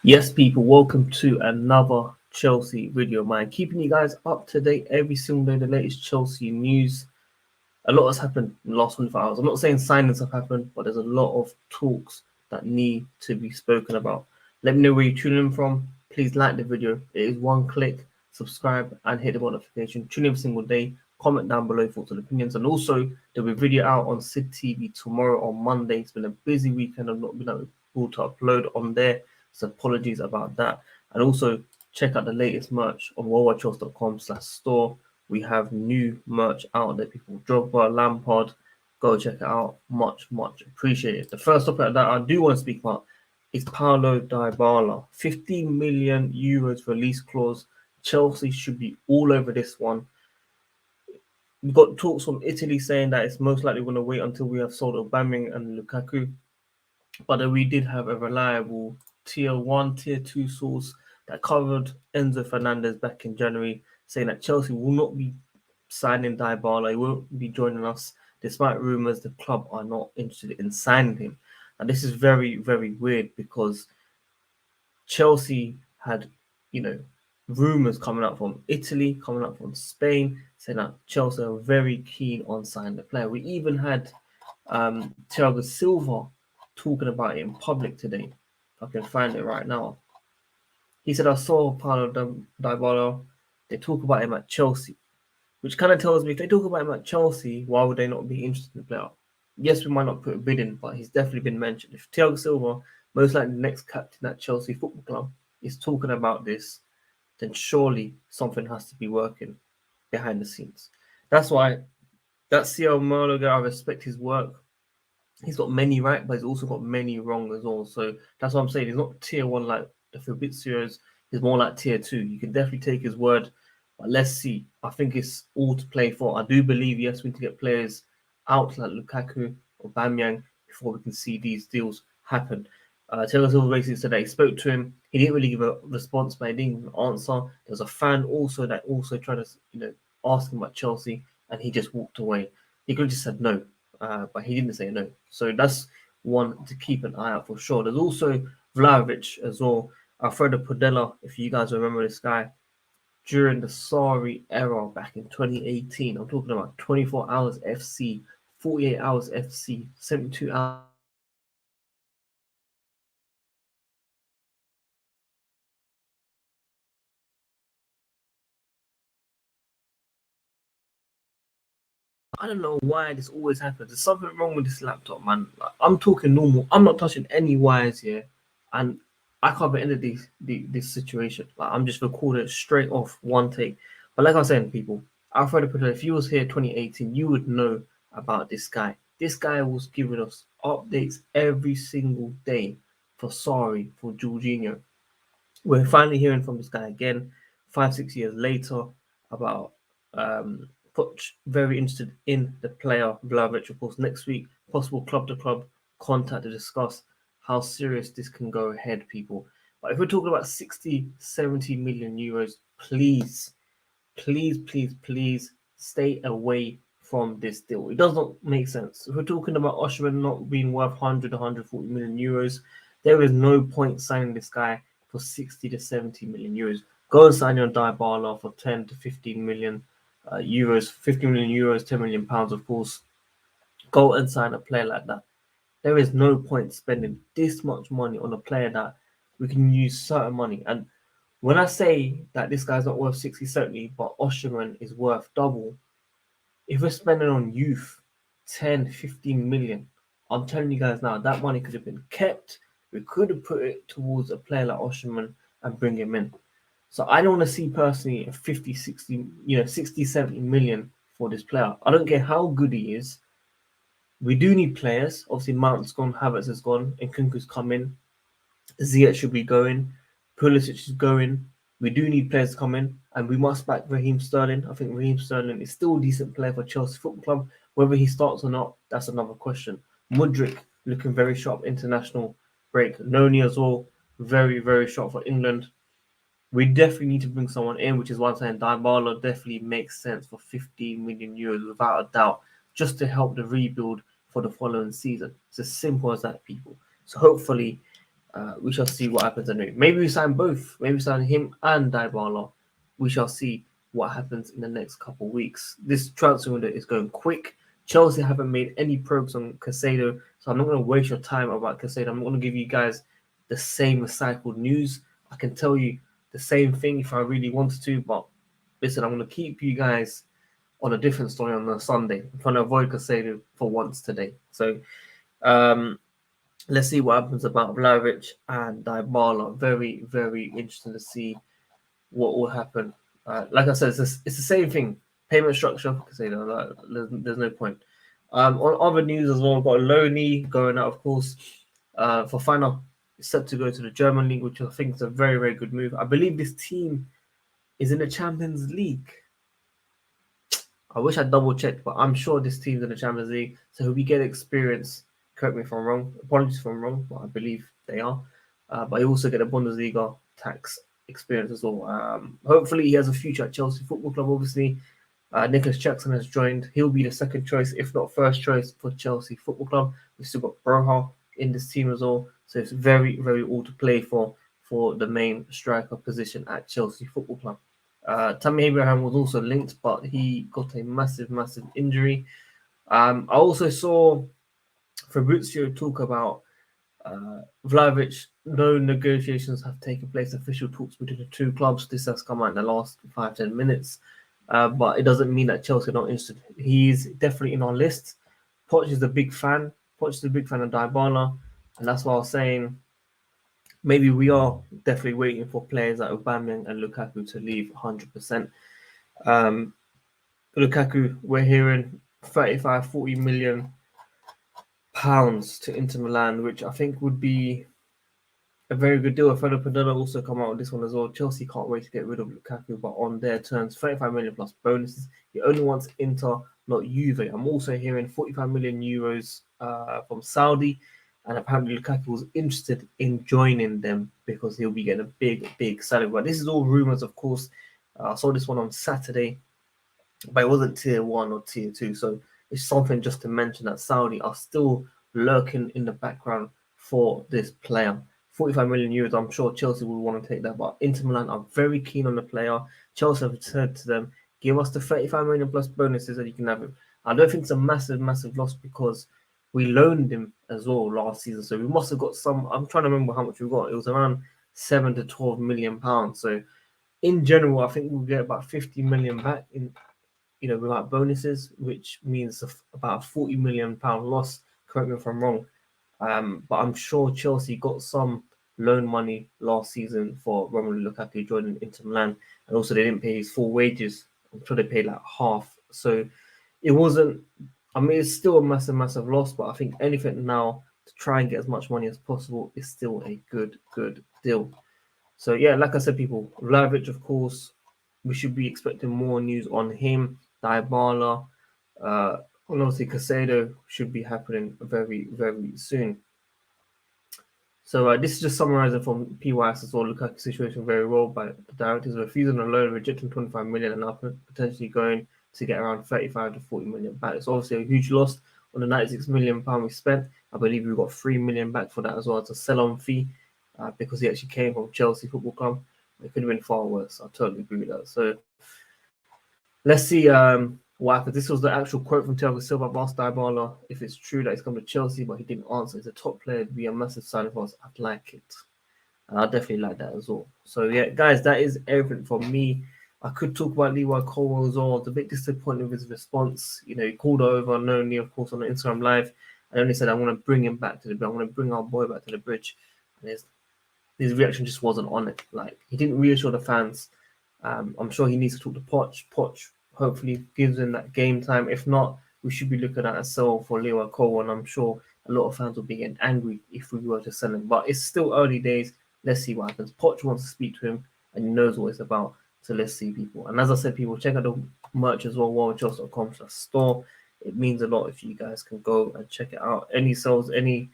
Yes, people, welcome to another Chelsea video of mine. Keeping you guys up to date every single day, the latest Chelsea news. A lot has happened in the last 24 hours. I'm not saying signings have happened, but there's a lot of talks that need to be spoken about. Let me know where you're tuning in from. Please like the video. It is one click, subscribe, and hit the bell notification. Tune in every single day. Comment down below thoughts and opinions. And also, there'll be a video out on Sid TV tomorrow on Monday. It's been a busy weekend. I've not been able to upload on there. So apologies about that. And also check out the latest merch on worldwidechels.com/store. We have new merch out there, people. Drogba, Lampard, go check it out. Much appreciated. The first topic that I do want to speak about is Paulo Dybala. 15 million euros release clause. Chelsea should be all over this one. We've got talks from Italy saying that it's most likely going to wait until we have sold Aubameyang and Lukaku. But then we did have a reliable tier 1, tier 2 source that covered Enzo Fernandez back in January, saying that Chelsea will not be signing Dybala. He won't be joining us, despite rumours the club are not interested in signing him. And this is very weird because Chelsea had, rumours coming out from Italy, coming out from Spain, saying that Chelsea are very keen on signing the player. We even had Thiago Silva talking about it in public today. If I can find it right now. He said, I saw Paulo Dybala. They talk about him at Chelsea, which kind of tells me if they talk about him at Chelsea, why would they not be interested in the player? Yes, we might not put a bid in, but he's definitely been mentioned. If Thiago Silva, most likely the next captain at Chelsea Football Club, is talking about this, then surely something has to be working behind the scenes. That's why that CL Merlo guy, I respect his work. He's got many right, but he's also got many wrong as well. So that's what I'm saying. He's not tier 1 like the Fabrizios. He's more like tier 2. You can definitely take his word, but let's see. I think it's all to play for. I do believe, yes, we need to get players out like Lukaku or Aubameyang before we can see these deals happen. Thiago Silva basically said that he spoke to him. He didn't really give a response, but he didn't give an answer. There was a fan also that also tried to, ask him about Chelsea, and he just walked away. He could have just said no, but he didn't say no. So that's one to keep an eye out for sure. There's also Vlahovic as well. Alfredo Podella, if you guys remember this guy, during the Sorry era back in 2018. I'm talking about 24 hours FC, 48 hours FC, 72 hours. I don't know why this always happens. There's something wrong with this laptop, man. Like, I'm talking normal. I'm not touching any wires here, and I can't be into this situation. Like, I'm just recording it straight off one take. But like I was saying, people, Alfredo Pedro, if you was here 2018, you would know about this guy. This guy was giving us updates every single day for Sorry, for Jorginho. We're finally hearing from this guy again, 5-6 years later, about Poch very interested in the player Vlahovic. Of course, next week, possible club to club contact to discuss how serious this can go ahead, people. But if we're talking about 60, 70 million euros, please stay away from this deal. It does not make sense. If we're talking about Osimhen not being worth 100, 140 million euros, there is no point signing this guy for 60 to 70 million euros. Go and sign your Dybala for 10 to 15 million euros, 50 million euros, 10 million pounds, of course. Go and sign a player like that. There is no point spending this much money on a player that we can use certain money. And when I say that this guy's not worth 60, 70, but Osimhen is worth double, if we're spending on youth 10, 15 million, I'm telling you guys now, that money could have been kept. We could have put it towards a player like Osimhen and bring him in. So I don't want to see personally a 50, 60, 60, 70 million for this player. I don't care how good he is. We do need players. Obviously, Mount's gone, Havertz has gone, and Kunku's come in. Ziyech should be going. Pulisic is going. We do need players to come in, and we must back Raheem Sterling. I think Raheem Sterling is still a decent player for Chelsea Football Club. Whether he starts or not, that's another question. Mudryk looking very sharp international break. Noni as well, very sharp for England. We definitely need to bring someone in, which is why I'm saying Dybala definitely makes sense for 15 million euros without a doubt, just to help the rebuild for the following season. It's as simple as that, people. So hopefully We shall see what happens anyway. Maybe we sign both. Maybe we sign him and Dybala. We shall see what happens in the next couple of weeks. This transfer window is going quick. Chelsea haven't made any progress on Caicedo, so I'm not going to waste your time about Caicedo. I'm going to give you guys the same recycled news. I can tell you the same thing if I really wanted to, but listen, I'm going to keep you guys on a different story on the Sunday. I'm trying to avoid Caicedo for once today. So um, let's see what happens about Vlahovic and Dybala. Very, very interesting to see what will happen. Like I said, it's the same thing. Payment structure, because there's no point. On other news as well, we've got Loney going out, of course, for final set to go to the German league, which I think is a very, very good move. I believe this team is in the Champions League. I wish I double checked, but I'm sure this team's in the Champions League, so we get experience. Correct me if I'm wrong. Apologies if I'm wrong, but I believe they are. But you also get a Bundesliga tax experience as well. Hopefully, he has a future at Chelsea Football Club. Obviously, Nicholas Jackson has joined. He'll be the second choice, if not first choice, for Chelsea Football Club. We've still got Broha in this team as well, so it's very, very all to play for the main striker position at Chelsea Football Club. Tammy Abraham was also linked, but he got a massive, massive injury. I also saw Fabrizio talk about Vlahovic. No negotiations have taken place, official talks between the two clubs. This has come out in the last 5-10 minutes, but it doesn't mean that Chelsea are not interested. He's definitely in our list. Poch is a big fan. Poch is a big fan of Dybala, and that's why I was saying maybe we are definitely waiting for players like Aubameyang and Lukaku to leave 100%. Lukaku, we're hearing 35, 40 million pounds to Inter Milan, which I think would be a very good deal. Fernando Padilla also come out with this one as well. Chelsea can't wait to get rid of Lukaku, but on their terms, 35 million plus bonuses. He only wants Inter, not Juve. I'm also hearing 45 million euros from Saudi, and apparently Lukaku was interested in joining them because he'll be getting a big, big salary. But this is all rumors, of course. I saw this one on Saturday, but it wasn't tier 1 or tier 2. So it's something just to mention that Saudi are still lurking in the background for this player. 45 million euros, I'm sure Chelsea will want to take that, but Inter Milan are very keen on the player. Chelsea have said to them, give us the 35 million plus bonuses and you can have him. I don't think it's a massive, massive loss because we loaned him as well last season. So we must have got some, I'm trying to remember how much we got. It was around 7 to 12 million pounds. So in general, I think we'll get about 50 million back in, without bonuses, which means about a 40 million pound loss. Correct me if I'm wrong. But I'm sure Chelsea got some loan money last season for Romelu Lukaku joining Inter Milan, and also they didn't pay his full wages. I'm sure they paid like half. So it wasn't. I mean, it's still a massive, massive loss. But I think anything now to try and get as much money as possible is still a good, good deal. So yeah, like I said, people, Vlahovic, of course, we should be expecting more news on him. Dybala, and obviously Caicedo should be happening very, very soon. So this is just summarizing from PYS as well. Lukaku situation very well by the directors refusing a loan, rejecting 25 million, and now potentially going to get around 35 to 40 million back. It's obviously a huge loss on the 96 million pound we spent. I believe we got 3 million back for that as well as a sell-on fee because he actually came from Chelsea Football Club. It could have been far worse. I totally agree with that. So let's see what happens. This was the actual quote from Thiago Silva about Dybala. If it's true that he's come to Chelsea, but he didn't answer, he's a top player, it'd be a massive sign for us. I'd like it. And I definitely like that as well. So yeah, guys, that is everything from me. I could talk about Levi Colwill as well. I was a bit disappointed with his response. He called over Noni, of course, on the Instagram Live. I only said I want to bring him back to the bridge. I want to bring our boy back to the bridge. And his reaction just wasn't on it. Like, he didn't reassure the fans. I'm sure he needs to talk to Poch. Poch hopefully gives him that game time. If not, we should be looking at a sell for Levi Colwill, and I'm sure a lot of fans will be getting angry if we were to sell him. But it's still early days. Let's see what happens. Poch wants to speak to him, and he knows what it's about. So let's see, people. And as I said, people, check out the merch as well, worldwidechels.com/store. It means a lot if you guys can go and check it out. Any sales, any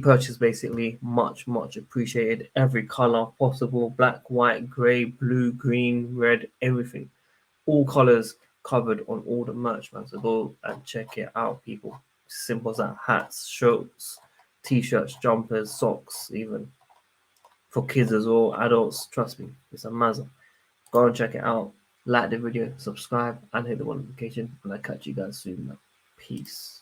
purchase, basically, much, much appreciated. Every color possible: black, white, gray, blue, green, red, everything. All colors covered on all the merch, man. So go and check it out, people. Simple as that. Hats, shirts, t-shirts, jumpers, socks, even for kids as well, adults. Trust me, it's a mazza. Go and check it out. Like the video, subscribe, and hit the notification. And I'll catch you guys soon. Peace.